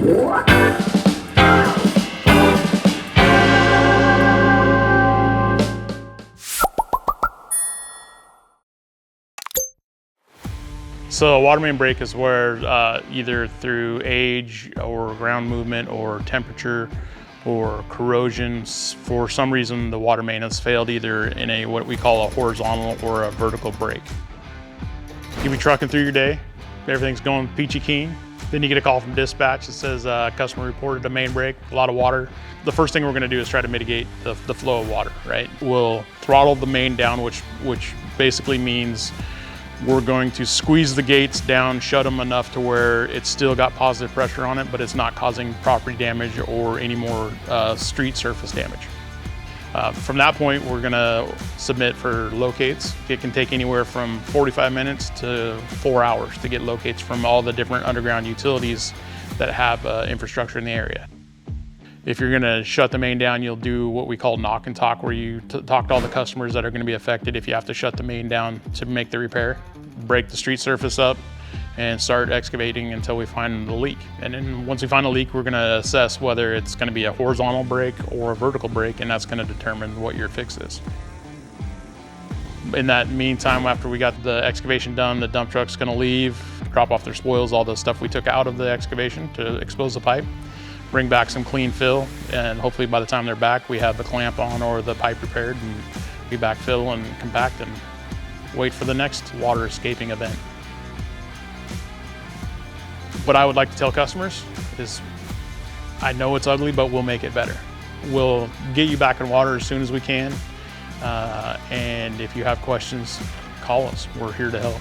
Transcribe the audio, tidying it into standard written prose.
So a water main break is where either through age or ground movement or temperature or corrosion, for some reason the water main has failed either in a what we call a horizontal or a vertical break. You be trucking through your day, everything's going peachy keen. Then you get a call from dispatch that says customer reported a main break, a lot of water. The first thing we're gonna do is try to mitigate the flow of water, right? We'll throttle the main down, which basically means we're going to squeeze the gates down, shut them enough to where it's still got positive pressure on it, but it's not causing property damage or any more street surface damage. From that point, we're gonna submit for locates. It can take anywhere from 45 minutes to 4 hours to get locates from all the different underground utilities that have infrastructure in the area. If you're gonna shut the main down, you'll do what we call knock and talk, where you talk to all the customers that are gonna be affected if you have to shut the main down to make the repair. Break the street surface up and start excavating until we find the leak. And then once we find a leak, we're gonna assess whether it's gonna be a horizontal break or a vertical break, and that's gonna determine what your fix is. In that meantime, after we got the excavation done, the dump truck's gonna leave, drop off their spoils, all the stuff we took out of the excavation to expose the pipe, bring back some clean fill, and hopefully by the time they're back, we have the clamp on or the pipe repaired, and we backfill and compact and wait for the next water escaping event. What I would like to tell customers is, I know it's ugly, but we'll make it better. We'll get you back in water as soon as we can, and if you have questions, call us. We're here to help.